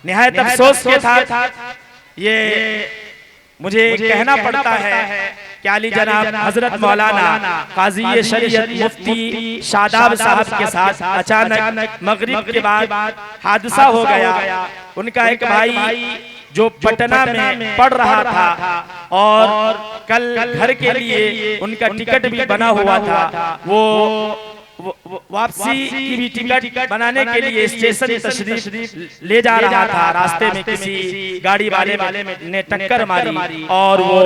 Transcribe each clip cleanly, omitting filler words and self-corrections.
निहायत अफसोस के साथ ये मुझे कहना पड़ता है कि आली जनाब हजरत मौलाना काजी शरीयत मुफ्ती शादाब साहब के साथ अचानक मगरिब के बाद हादसा हो गया। उनका एक भाई जो पटना में पढ़ रहा था और कल घर के लिए उनका टिकट भी बना हुआ था, वो वापसी की भी टिकट बनाने के लिए स्टेशन तशरीफ ले जा रहा था। रास्ते में किसी गाड़ी वाले ने टक्कर मारी और वो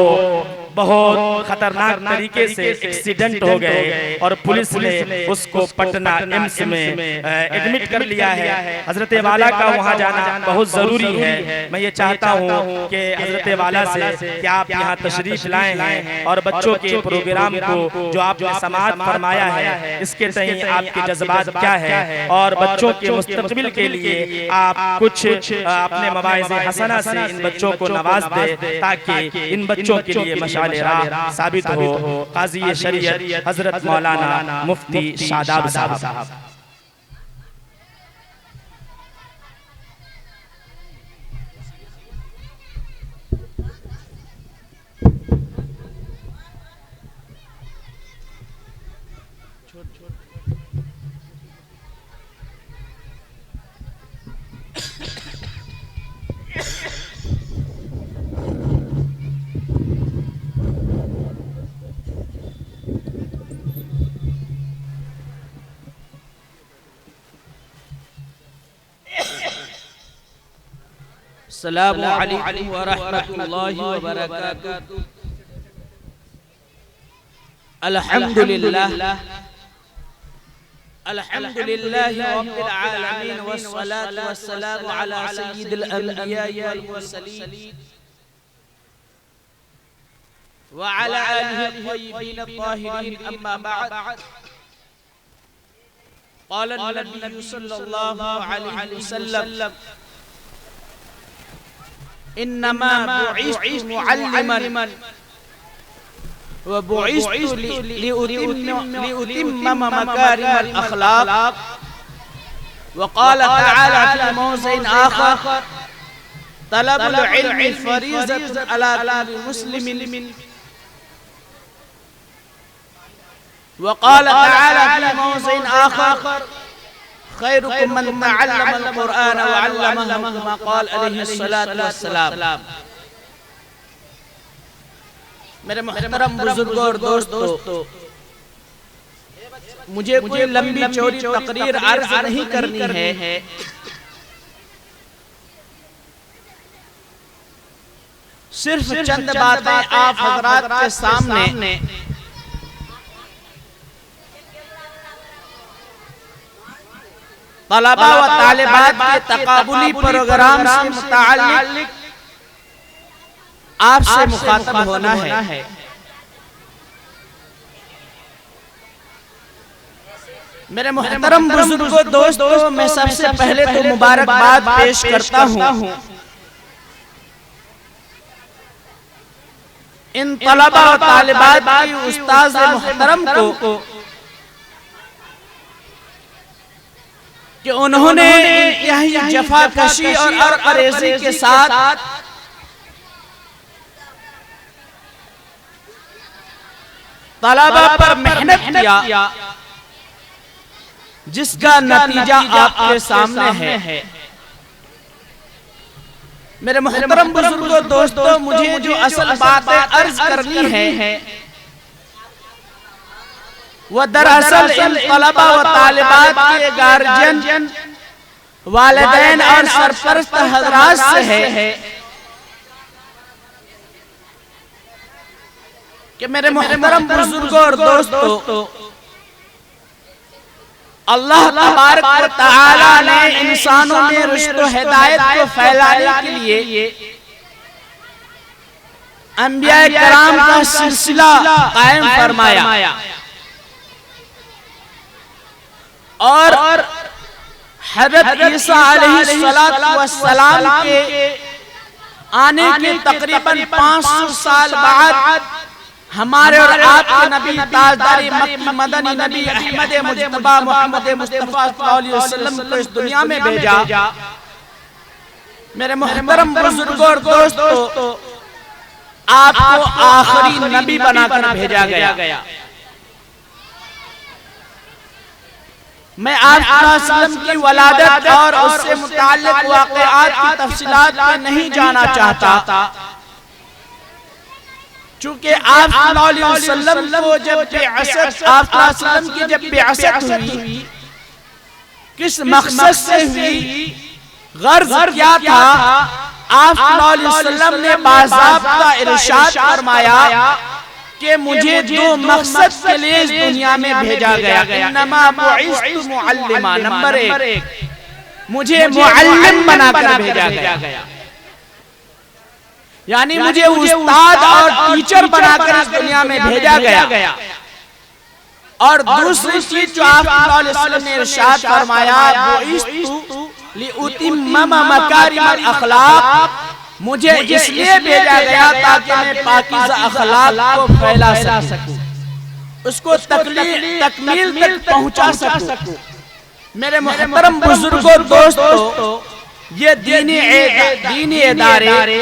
बहुत खतरनाक तरीके से एक्सीडेंट हो गए और पुलिस ने उसको पटना एम्स में एडमिट कर लिया है। हजरत वाला का वहां जाना बहुत जरूरी है। मैं ये चाहता हूँ कि हजरत वाला से कि आप यहाँ तशरीफ लाए हैं और बच्चों के प्रोग्राम को जो आपने समाअत फरमाया है इसके तहत आपके जज्बात क्या है और बच्चों के मुस्तकबिल के लिए आप कुछ अपने मवाइज़े हसना से इन बच्चों को नवाज दे ताकि इन बच्चों के लिए मशाल राह साबित हो। काजी शरीयत हजरत मौलाना मुफ्ती शादाब साहब। अस्सलामु अलैकुम व रहमतुल्लाहि व बरकातुहू। अल्हम्दुलिल्लाह अल्हम्दुलिल्लाहि रब्बिल आलमीन वस्सलातु वस्सलामु अला सय्यिदिल अंबिया'i वल मुरसलीन व अला आलिहि त्वय्यिबीन त्ताहिरीन। अम्मा बअद, क़ाल नबी सल्लल्लाहु अलैहि वसल्लम इन्नमा बुइस्तु मुअल्लिमन व बुइस्तु लिउतिम्मा मकारिमल अखलाक। व क़ाल तआला फ़ी मौज़िइन आख़र तलबुल इल्मि फ़रीज़तुन अला कुल्लि मुस्लिमिन। व क़ाल तआला फ़ी मौज़िइन आख़र खैरुकुम मन तअल्लमल क़ुरआन व अल्लमहु कमा क़ाल अलैहिस्सलातु वस्सलाम। मेरे मुहतरम बुजुर्गों और दोस्तों, मुझे कोई लंबी चौड़ी तकरीर अर्ज नहीं करनी है। सिर्फ चंद बातें आप हज़रात के सामने तलबा व तालिबात के तकाबुली प्रोग्राम से मुताल्लिक आपसे मुखातब होना है। मेरे मुहतरम बुजुर्गों दोस्तों, मैं सबसे पहले तो मुबारकबाद पेश करता हूँ इन तलबा व तालिबात की उस्ताद मुहतरम को कि उन्होंने यही जफाकशी और अरक़रेज़ी के साथ तलबा पर मेहनत किया, जिसका नतीजा आपके सामने है। मेरे मुहतरम बुजुर्गों दोस्तों, मुझे जो असल बातें अर्ज करनी है वह दरअसल इन तलबा व तालिबात के गार्जियन, वालिदैन और सरपरस्त हज़रात से है कि मेरे मुहतरम बुजुर्गों और दोस्तों, अल्लाह तबारक व तआला ने इंसानों में रुश्द व हिदायत को फैलाने के लिए अंबिया कराम का सिलसिला कायम फरमाया और हज़रत ईसा अलैहिस्सलातु वस्सलाम के आने के तकरीबन 500 साल बाद हमारे और आपके नबी ताजदारी मक्की मदनी नबी अहमद मुज्तबा मोहम्मद मुस्तफा सल्लल्लाहु अलैहि वसल्लम को इस दुनिया में भेजा। मेरे मुहतरम बुजुर्गों और दोस्तों, आपको आखिरी नबी बनाकर भेजा गया। मैं आप की वलादत और उससे मुताल्लिक वाक़यात की तफसीलात में नहीं जाना चाहता, चूंकि आप सल्लल्लाहु अलैहि वसल्लम को जब बिअसत हुई, किस मकसद से हुई, गर्ज क्या था, आप सल्लल्लाहु अलैहि वसल्लम ने बाज़ाब्ता इरशाद फरमाया कि मुझे दो मकसद के लिए इस दुनिया में भेजा गया। इन्नमा बुइस्तु मुअल्लिमा, नंबर 1, मुझे मुअल्लिम बनाकर भेजा गया, यानी मुझे उस्ताद और टीचर बनाकर इस दुनिया में भेजा गया। और दूसरी चीज जो आप सल्लल्लाहु अलैहि वसल्लम ने इरशाद फरमाया, बुइस्तु लिउतिम्मा मकारिमल अखलाक, मुझे इसलिए भेजा गया ताकि मैं पाकीज़ा अखलाक को फैला सकूं, उसको तकमील तक पहुंचा सकूं। मेरे मुहतरम बुजुर्गों दोस्तों, ये दीनी इदारे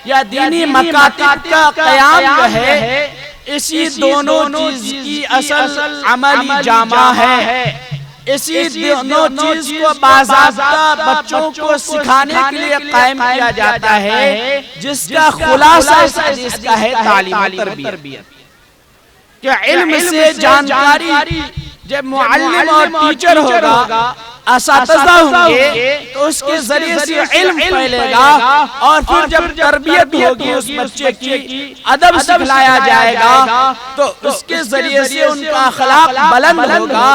या दीनी मकातिब का क़याम जो है, इसी दोनों चीज की असल अमली जामा है। इसी दोनों चीज को बाज़ाब्ता बच्चों को सिखाने के लिए कायम किया जाता है, जिसका खुलासा इस हदीस का है तालीम तरबियत। क्या इल्म से जानकारी जब मुअल्लिम और टीचर होगा, असातिज़ा होंगे, तो उसके जरिए से इल्म फैलेगा। और फिर जब तरबियत होगी उस बच्चे की, अदब सिखलाया जाएगा, तो उसके जरिए से उनका अखलाक बुलंद होगा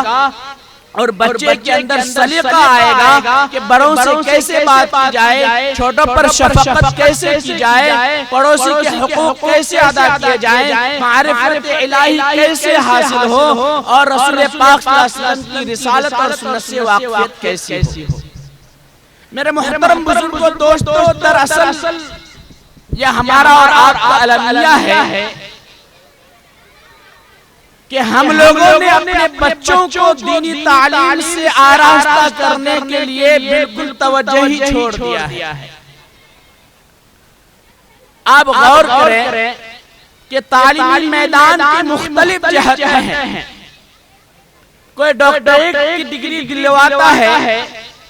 और बच्चे के अंदर सलीका आएगा कि बड़ों से कैसे बात की जाए, छोटों पर शफकत कैसे की जाए, पड़ोसी के हुकूक कैसे अदा किए जाए, मारिफत इलाही कैसे हासिल हो, और रसूल पाक सल्लल्लाहु अलैहि वसल्लम की रिसालत और सुन्नत से वाक़िफ़ियत कैसी हो। मेरे मुहतरम बुजुर्गों दोस्तों, दरअसल यह हमारा और आपका अलमिया है कि हम लोगों ने अपने बच्चों को दीनी तालीम से आरास्ता करने के लिए बिल्कुल तवज्जो ही छोड़ दिया है। आप गौर करें कि तालीमी मैदान की मुख्तलिफ जहतें हैं। कोई डॉक्टरेट की डिग्री दिलवाता है,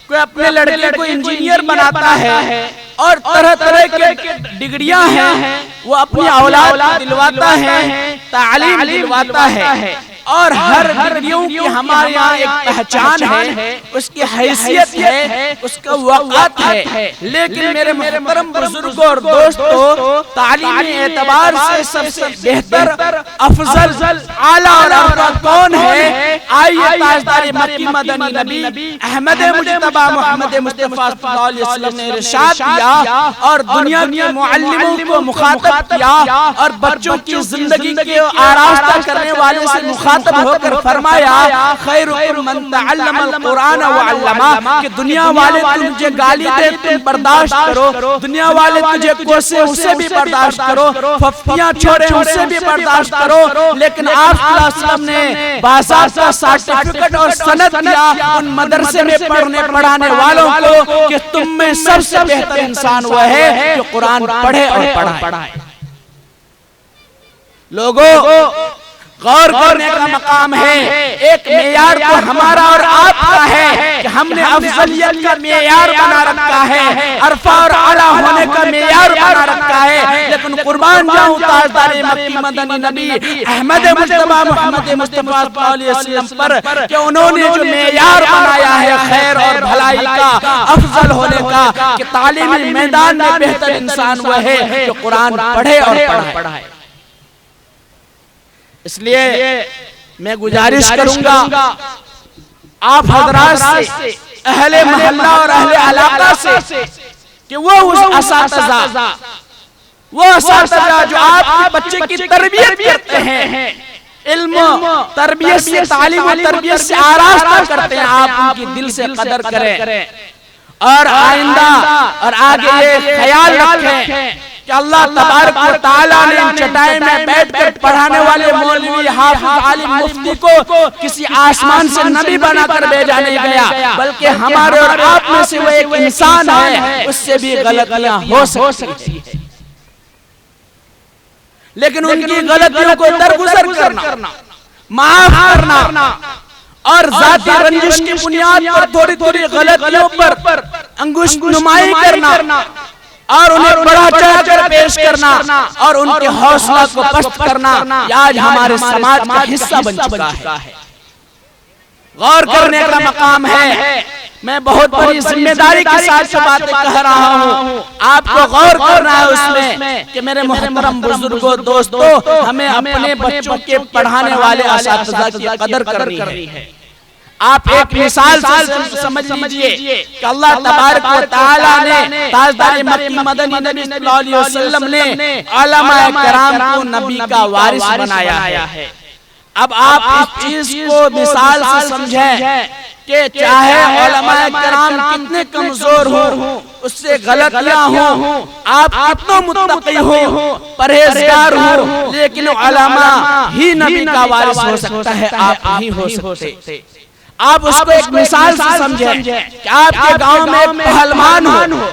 कोई अपने लड़के को इंजीनियर बनाता है, और तरह तरह के डिग्रियां हैं वो अपनी औलाद दिलवाता है, तालीम दिलवाता है। और हर डिग्रियों की हमारे यहाँ एक पहचान है, उसकी हैसियत है, उसका वक़्त है। लेकिन मेरे मुहतरम बुजुर्गों और दोस्तों, तालीमी एतबार से सबसे बेहतर, अफजल, आला और अफज़ल कौन है? आइए ताजदार मक्की मदनी नबी अहमद मुज्तबा मोहम्मद मुस्तफा सल्लल्लाहु अलैहि वसल्लम ने इरशाद किया और दुनिया के मुअल्लिमों को मुखातब किया और बच्चों की जिंदगी के आरास्ता करने वाले से मुखातब होकर फरमाया, खैरुकुम मन तअल्लमल कुरान व अल्लमा, कि दुनिया वाले तुझे गाली दे तुम बर्दाश्त करो, दुनिया वाले तुझे कोसे उसे भी बर्दाश्त करो, फफ्तियां छोड़े उसे भी बर्दाश्त करो, लेकिन आप सल्लल्लाहु अलैहि वसल्लम ने बाज़ाब्ता सर्टिफिकेट और सनद दिया उन मदरसे में पढ़ाने वालों को कि तुम में सबसे बेहतर इंसान वह है जो कुरान पढ़े और पढ़ाए। लोगों, गौर करने का मकाम है। एक मेयार तो हमारा और आपका है कि हमने अफजलियत का मेयार बना रखा है, अरफा और आला होने का मेयार बना रखा है। लेकिन कुर्बान जाऊं ताजदार मक्की मदनी नबी अहमद मुज्तबा मोहम्मद मुस्तफा सल्लल्लाहु अलैहि वसल्लम पर कि उन्होंने जो मेयार बनाया है खैर और भलाई का, अफजल होने का, कि तालीमी मैदान में बेहतर इंसान वह है जो कुरान पढ़े और पढ़ाए। इसलिए मैं गुजारिश करूंगा आप हजरात से, अहले मोहल्ला और अहले इलाका से, कि वो असातिज़ा जो आपके बच्चे की तरबियत करते हैं, इल्म तरबियत से, तालीम और तरबियत से आरास्ता करते हैं, आप उनकी दिल से कदर करें और आइंदा और आगे ये ख्याल रखें कि अल्लाह तबारक व तआला ने चटाई में बैठकर पढ़ाने वाले मौलवी हाफिज आलिम मुफ्ती को किसी आसमान से नबी बनाकर भेजा नहीं गया, बल्कि हमारे और आप में से वो एक इंसान है, उससे भी गलतियां हो सकती है। लेकिन उनकी गलतियों को दरगुजर करना, माफ करना और जाती रंजिश की बुनियाद पर थोड़ी थोड़ी गलतियों पर अंगुश नुमाई करना और उन्हें बड़ा चढ़ाकर पेश करना और उनके हौसला को पस्त करना, आज हमारे समाज का हिस्सा बन चुका है। गौर करने का मकाम है। मैं बहुत बड़ी जिम्मेदारी के साथ बातें कह रहा हूँ, आपको गौर करना है उसमें कि मेरे मोहतरम बुजुर्गों, दोस्तों, हमें अपने बच्चों के पढ़ाने वाले असातिज़ा की कदर करनी है। आप एक मिसाल से समझ लीजिए कि अल्लाह तबारक व तआला ने ताजदार मक्की मदनी नबी सल्लल्लाहु अलैहि वसल्लम ने उलमाए किराम को नबी का वारिस बनाया है। अब आप इस चीज को मिसाल से समझें कि चाहे उलमाए किराम कितने कमजोर हो, उससे गलतियां हो, आप कितना मुत्तकी हो, परहेजगार हो, लेकिन उलमा ही नबी का वारिस हो सकता है, आप नहीं हो सकते। आप उसको एक मिसाल से समझें कि आपके गांव में एक पहलवान हो,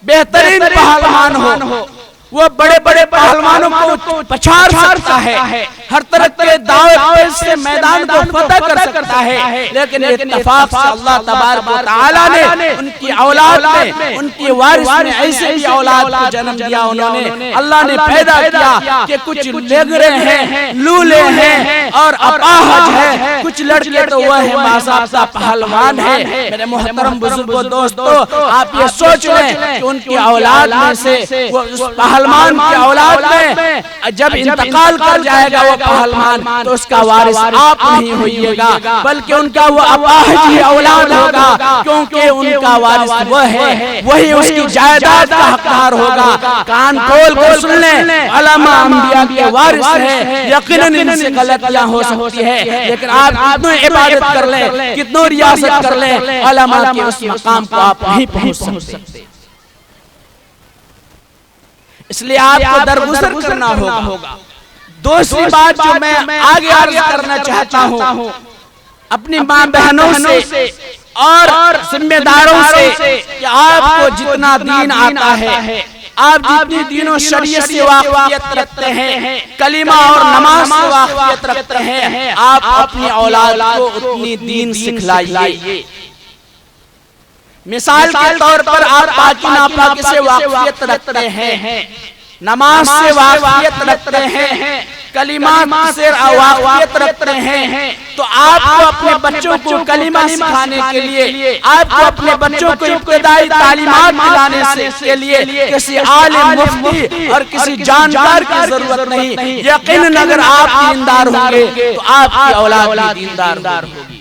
बेहतरीन पहलवान हो, वो बड़े बड़े पहलवानों को पछाड़ सकता है, हर तरह के दाव से मैदान को फतह कर सकता है, लेकिन इत्तेफाक से अल्लाह तबारक व तआला ने उनकी औलाद में, उनकी वारिस में ऐसे ही औलाद को जन्म दिया। उन्होंने अल्लाह ने पैदा किया कि कुछ लेगरे हैं, लूले हैं और अपाहज है, कुछ लड़के तो वह है बाज़ाब्ता पहलवान है। मेरे मोहतरम बुजुर्गों, दोस्तों, आप ये सोच लें कि उनकी औलाद में से उस पहलवान की औलाद में जब इंतकाल कर जाएगा वो पहलवान, तो उसका वारिस आप नहीं होइएगा, बल्कि उनका वो अपाहज ही औलाद होगा, क्योंकि उनका वारिस वह है, वही उसकी जायदाद का हकदार होगा। कान खोल कर सुन लें, उलमा अंबिया के वारिस है, यकीनन इनसे गलतियां हो सकती है, लेकिन आप कितनी इबादत कर लें, कितनी रियासत कर लें, उलमा के उस मकाम को आप नहीं पहुंच सकते। इसलिए आपको दरगुजर करना होगा। दूसरी बात जो मैं आगे अर्ज करना चाहता हूँ, अपनी माँ बहनों से और जिम्मेदारों से कि आपको जितना दीन आता है, आप जितनी दीनों शरीयत से वाक़ियत रखते हैं, कलीमा और नमाज से वाक़ियत रखते हैं, आप अपनी औलाद को उतनी दीन सिखलाइए। मिसाल के तौर पर आप पाकी नापाकी से वाक़ियत रखते हैं, नमाज से वाक़ियत रखते हैं, कलीमा से वाक़ियत रखते हैं, तो आपको अपने बच्चों को कलीमा सिखाने के लिए, आपको अपने बच्चों को इब्तिदाई तालीमात दिलाने के लिए किसी आलिम, मुफ्ती और किसी जानकार की जरूरत नहीं। यकीनन अगर आप दीनदार होंगे तो आपकी औलाद भी दीनदार होगी।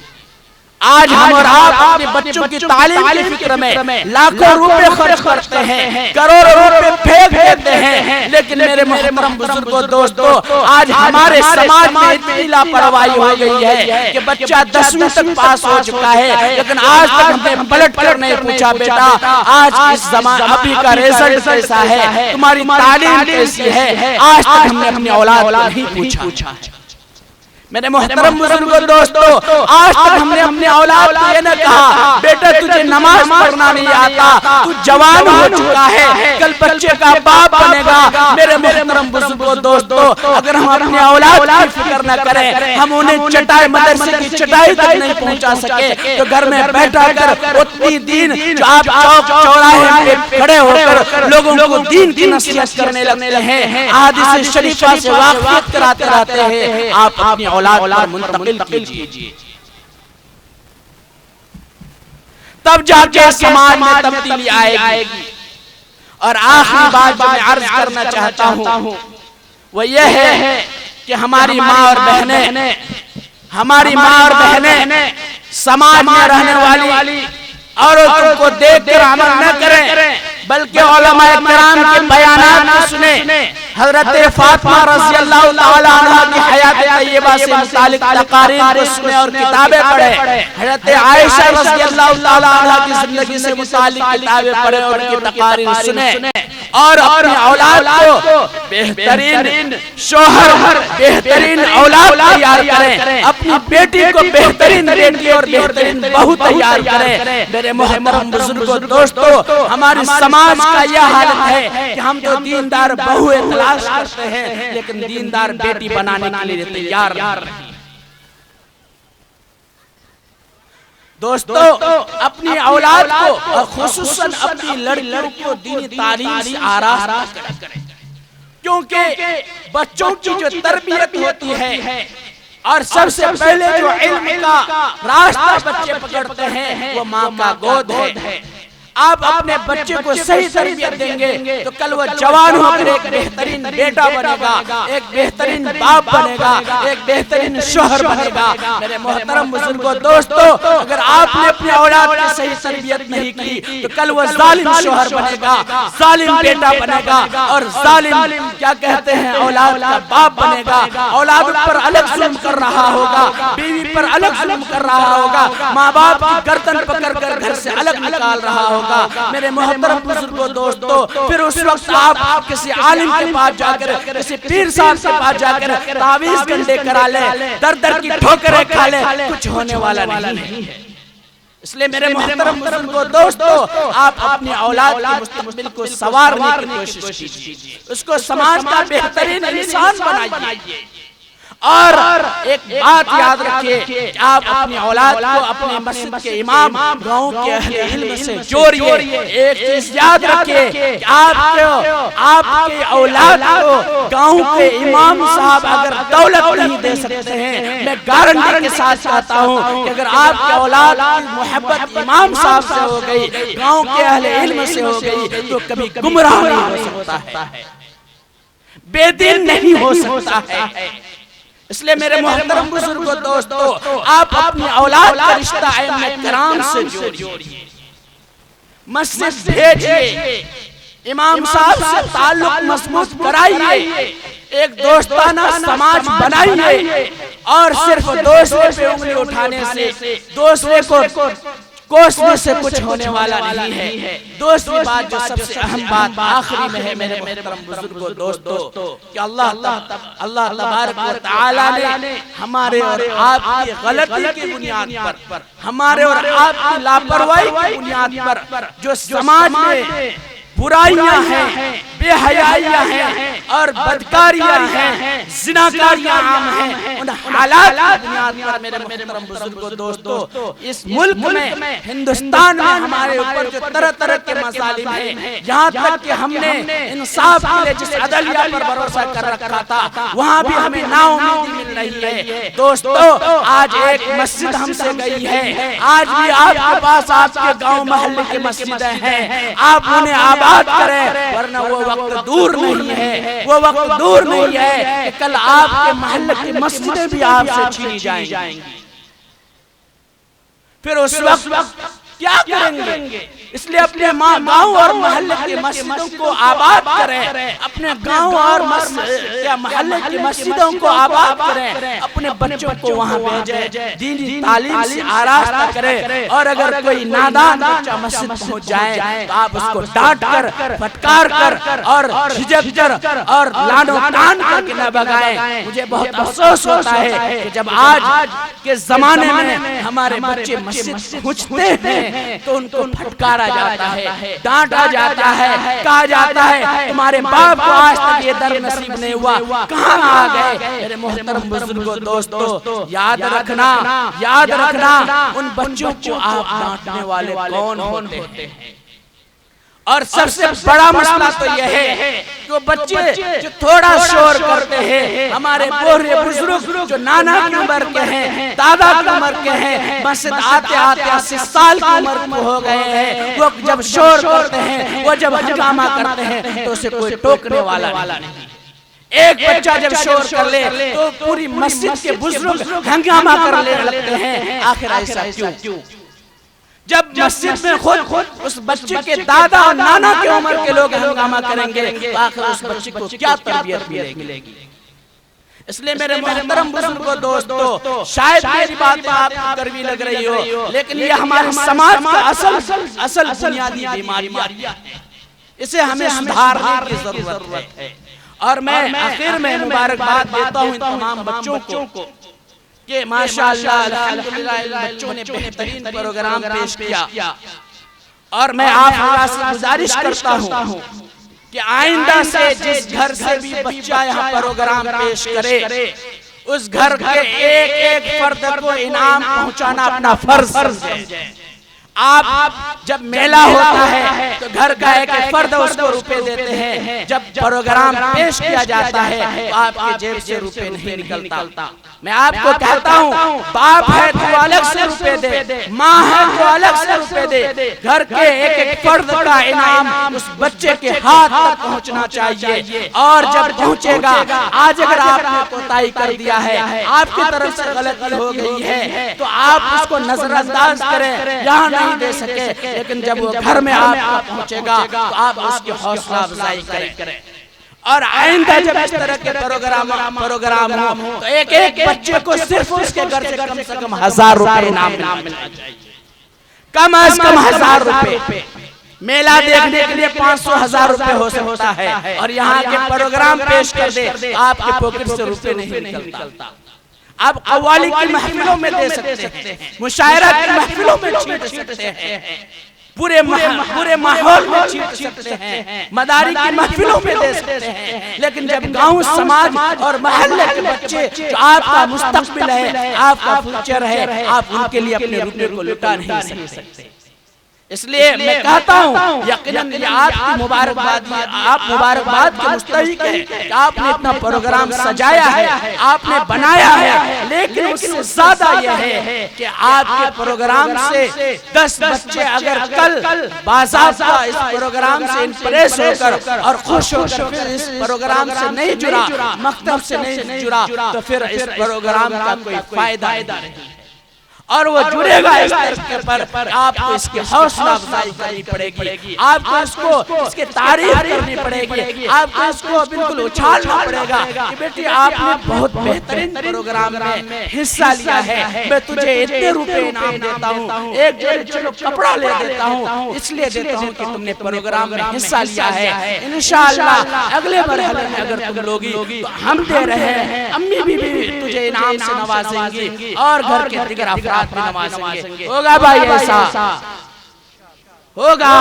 आज हम और आप अपने बच्चों की तालीम की फिक्र में लाखों रुपए खर्च करते हैं, करोड़ों रुपए फेंक देते हैं, लेकिन मेरे मोहतरम बुजुर्गों, दोस्तों, आज हमारे समाज में इतनी लापरवाही हो गई है कि बच्चा 10वीं तक पास हो चुका है, लेकिन आज तक हमने पलट कर नहीं पूछा, बेटा आज इस जमाने अभी का रिजल्ट कैसा है, तुम्हारी तालीम कैसी है, आज तक हमने अपनी औलाद को नहीं पूछा। मेरे मोहतरम बुजुर्गों, दोस्तों, आज तक हमने अपने औलाद को ये न कहा, बेटा तुझे नमाज पढ़ना नहीं आता, तू जवान हो चुका है, कल बच्चे का बाप बनेगा। मेरे मोहतरम बुजुर्गों, दोस्तों, अगर हम अपने औलाद की फिक्र न करें, हम उन्हें चटाई मदरसे की चटाई तक नहीं पहुंचा सके, तो घर में बैठा कर उतनी दीन जो आप चौक चौराहे पे खड़े होकर लोगों को दीन की नसीहत करने लगते हैं, हदीस शरीफा से वाक़ियत कराते रहते हैं, आप अपनी औलाद पर मुंतकिल कीजिए, तब जाके समाज में तब्दीली आएगी। और आखिरी बात जो मैं अर्ज करना चाहता हूँ वो ये है कि हमारी माँ और बहनें, हमारी माँ और बहनें समाज में रहने वाली औरतों को देख कर अमल न करें, बल्कि उलमाए किराम के बयानात को सुने, हजरत फातिमा रज़ियल्लाहु ताला अन्हा की हयात तय्यबा से मुतालिक तकारीर को सुने और किताबें पढ़े। हजरत आयशा रज़ियल्लाहु ताला अन्हा की जिंदगी से मुतालिक किताबें पढ़े और उनकी तकारीर सुने और अपनी औलाद को बेहतरीन शौहर, बेहतरीन औलाद तैयार करें, अपनी बेटी को बेहतरीन बेटी और बेहतरीन बहू तैयार करें। मेरे मोहतरम बुजुर्गों, दोस्तों, हमारे समाज का यह हालत है कि हम तो दीनदार बहु तलाश करते हैं लेकिन दीनदार बेटी बनाने के लिए तैयार नहीं। दोस्तों, अपनी औलाद को और खुसूसन अपनी लड़कियों को दीनी तालीम से आरास्ता करें, क्योंकि बच्चों की जो तरबियत होती है और सबसे पहले जो इल्म का रास्ता बच्चे पकड़ते हैं वो माँ का गोद है। आप अपने बच्चे को सही तरबियत देंगे तो कल वो जवान होकर एक बेहतरीन बेटा बनेगा, एक बेहतरीन बाप बनेगा, एक बेहतरीन शौहर बनेगा। मेरे मोहतरम बुजुर्गों, दोस्तों, अगर आपने अपनी औलाद की सही तरबियत नहीं की तो कल वो जालिम शौहर बनेगा, जालिम बेटा बनेगा और जालिम क्या कहते हैं औलाद का बाप बनेगा। औलाद पर अलग जुल्म कर रहा होगा, बीवी पर अलग जुल्म कर रहा होगा, माँ बाप की गर्दन पकड़ कर घर से अलग निकाल रहा होगा। मेरे मोहतरम बुजुर्गों, दोस्तों, फिर उस वक्त आप किसी आलिम के पास जाकर, किसी पीर साहब के पास जाकर तावीज़ गंडे करा ले, दर की ठोकरें खा ले, कुछ होने वाला नहीं है। इसलिए मेरे मोहतरम बुजुर्गों, दोस्तों, आप अपनी औलाद के मुस्तकबिल को संवारने की कोशिश कीजिए, उसको समाज का बेहतरीन इंसान बनाइए। और एक बात याद रखिए, आप अपनी औलाद को अपने मस्जिद के इमाम, गांव के अहले इल्म से जोड़िए। एक चीज याद रखिए कि आपके औलाद को गांव के इमाम साहब अगर दौलत नहीं दे सकते हैं, मैं गारंटी के साथ कहता हूं कि अगर आपके औलाद की मोहब्बत इमाम साहब से हो गई, गांव के अहले इल्म से हो गई, तो कभी गुमराह नहीं हो सकता है, बेदीन नहीं हो सकता है। इसलिए मेरे मोहतरम बुजुर्गों, दोस्तों, आप अपनी औलाद का रिश्ता अइम्मा किराम से जोड़िए, मस्जिद भेजिए, इमाम साहब से ताल्लुक मजबूत कराइए, एक दोस्ताना समाज बनाइए। और सिर्फ दूसरे पे उंगली उठाने से, दूसरे को कोसने से कुछ होने वाला नहीं है। दूसरी बात, जो सबसे अहम बात आखिरी में है मेरे मोहतरम बुजुर्गों, दोस्तों, कि अल्लाह तबारक व तआला ने हमारे और आपकी गलती की बुनियाद पर, हमारे और आपकी लापरवाही की बुनियाद पर जो समाज में बुराइयां हैं, बेहयाइयां हैं और बदकारियां हैं, ज़िनाकारियां आम हैं, उन हालात की बुनियाद पर मेरे मोहतरम बुजुर्गों, दोस्तों, इस मुल्क में, हिंदुस्तान में हमारे ऊपर जो तरह तरह के मसालिम हैं, यहाँ तक कि हमने इंसाफ के लिए जिस अदलिया पर भरोसा कर रखा था वहाँ भी हमें नाउम्मीदी मिल रही है। दोस्तों, आज एक मस्जिद हमसे गई है, आज भी आपके पास आपके गाँव मोहल्ले की मस्जिदें हैं, आप उन्हें आबाद करें, वरना वो वक्त दूर नहीं है, वो वक्त दूर नहीं है कि कल आपके मोहल्ले की मस्जिदें भी आपसे छीनी जाएंगी। फिर उस वक्त क्या करेंगे? इसलिए अपने गांव और मोहल्ले की मस्जिदों को आबाद करें, अपने गांव और मोहल्ले की मस्जिदों को आबाद करें, अपने बच्चों को वहां भेजें, दीनी तालीम से आरास्ता करें। और अगर कोई नादान बच्चा मस्जिद पहुंच जाए तो आप उसको डांट कर, फटकार कर और झिझक कर और लानो तान करके न भगाएं। मुझे बहुत अफसोस होता है कि जब आज के जमाने में हमारे बच्चे मस्जिद पहुंचते हैं तो उनको फटकारा जाता है, डांटा जाता है, कहा जाता है तुम्हारे बाप को आज तक ये दर नसीब नहीं हुआ, कहाँ आ गए? मेरे मोहतरम बुजुर्गों, दोस्तों, याद रखना उन बच्चों को आप डांटने वाले कौन होते हैं। और सबसे बड़ा मसला तो यह है कि बच्चे जो थोड़ा शोर करते हैं, हमारे बूढ़े बुजुर्ग जो नाना की उम्र के हैं, दादा की उम्र के हैं, मस्जिद आते आते 80 साल की उम्र को हो गए हैं, वो जब शोर करते हैं, वो जब हंगामा करते हैं तो उसे कोई टोकने वाला नहीं। एक बच्चा जब शोर कर ले तो पूरी मस्जिद के बुजुर्ग हंगामा करने लगते हैं। आखिर ऐसा क्यों? जब मस्जिद में खुद उस बच्चे के दादा और नाना की उम्र के लोग हंगामा करेंगे तो आखिर उस बच्चे को क्या तरबियत मिलेगी। इसलिए मेरे मोहतरम बुजुर्गों दोस्तों, शायद मेरी बात आपको कड़वी लग रही हो, लेकिन ये हमारे समाज का असल बुनियादी बीमारियां है। इसे हमें सुधारने की जरूरत है। और मैं आखिर में मुबारकबाद देता हूँ इन तमाम बच्चों को कि माशाअल्लाह अल्हम्दुलिल्लाह बच्चों ने बेहतरीन प्रोग्राम पेश किया। और मैं आप अल्लाह से गुजारिश करता हूँ कि आइंदा से जिस घर से भी बच्चा यहाँ प्रोग्राम पेश करे, उस घर के एक एक फर्द को इनाम पहुँचाना अपना फर्ज है। आप जब मेला होता है तो घर का एक एक फर्द उसको रुपए देते हैं, जब प्रोग्राम पेश किया जाता है तो आपके जेब से रुपए नहीं निकलता। मैं आपको कहता हूँ, बाप है तो अलग से रुपए दे, माँ है तो अलग से रुपए दे। घर के एक एक फर्द का इनाम उस बच्चे के हाथ तक पहुँचना चाहिए। और जब पहुँचेगा, आज अगर आपने कोताही कर दिया है, आपकी तरफ से गलती हो गई है, तो आप उसको नजरअंदाज करें, यहाँ नहीं दे सके, लेकिन जब वो घर में आप पहुँचेगा तो आप उसकी हौसला अफजाई करें। और आइंदा जब इस तरह के प्रोग्राम हो तो एक एक बच्चे को सिर्फ उसके घर से कम 1000 रुपए इनाम मिलना चाहिए। कम से कम 1000 रुपए। मेला देखने के लिए 500-1000 रुपए हो सकता है, और यहाँ के प्रोग्राम पेश कर दे, आपके पॉकेट से रुपए नहीं निकलता। आप कव्वाली की महफिलों में दे सकते हैं, मुशायरा की महफिलों में छीट सकते हैं, पूरे माहौल में छीट सकते हैं, मदारी की महफिलों में दे सकते हैं। लेकिन जब गांव समाज और मोहल्ले के बच्चे जो आपका मुस्तकबिल है, आपका फ्यूचर है, आप उनके लिए अपने रुपए को लुटा नहीं सकते। इसलिए मैं कहता हूँ यकीनन ये आपकी मुबारकबाद, आप मुबारकबाद के मुस्तहिक हैं कि आपने इतना प्रोग्राम सजाया है, आपने बनाया है। लेकिन उससे ज्यादा यह है कि आपके प्रोग्राम से 10 बच्चे अगर कल बाज़ाब्ता इस प्रोग्राम से इंप्रेस होकर और खुश होकर फिर इस प्रोग्राम से नहीं जुड़ा, मकतब से नहीं जुड़ा, तो फिर इस प्रोग्राम का कोई फायदा नहीं। और वो जुड़ेगा इस तरह पर आपको इसकी हौसला अफजाई करनी पड़ेगी, आपको इसको इसकी तारीफ करनी पड़ेगी, आपको इसको बिल्कुल उछालना पड़ेगा कि बेटी आपने बहुत बेहतरीन प्रोग्राम में हिस्सा लिया है, मैं तुझे इतने रुपए इनाम देता हूँ, एक जोड़ी चलो कपड़ा ले देता हूँ, इसलिए देता हूँ कि तुमने प्रोग्राम में हिस्सा लिया है। इंशाअल्लाह अगले मरहले में अगर तुम लोगी तो हम दे रहे हैं, अम्मी भी तुझे इनाम से नवाजेंगी और घर के दिगर अफराद भी नवाजेंगे। होगा भाई, ऐसा होगा।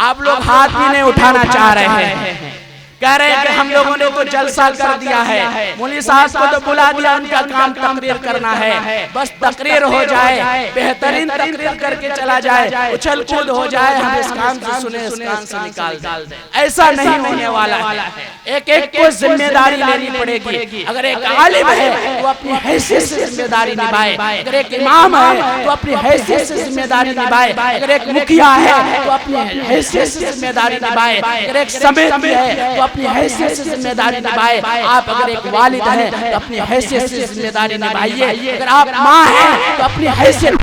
आप लोग हाथ भी नहीं उठाना चाह रहे हैं, कह रहे हैं कि हम लोगों ने तो जलसा कर दिया है, मौलवी साहब को तो बुला दिया, उनका काम तकरीर करना है, बस तकरीर हो जाए, बेहतरीन तकरीर करके चला जाए, उछल कूद हो जाए, हम इस काम से सुने इस काम से निकाल दें। ऐसा नहीं होने वाला है। एक एक को जिम्मेदारी लेनी पड़ेगी। अगर एक आलिम है तो अपनी हैसियत से जिम्मेदारी निभाए, अगर एक इमाम है तो अपनी हैसियत से जिम्मेदारी निभाए, अगर एक मुखिया है तो अपनी हैसियत से जिम्मेदारी निभाए, अगर एक समिति है तो अपनी हैसियत से जिम्मेदारी निभाए। आप अगर एक वालिद हैं तो अपनी हैसियत से जिम्मेदारी निभाइए, अगर आप माँ हैं तो अपनी हैसियत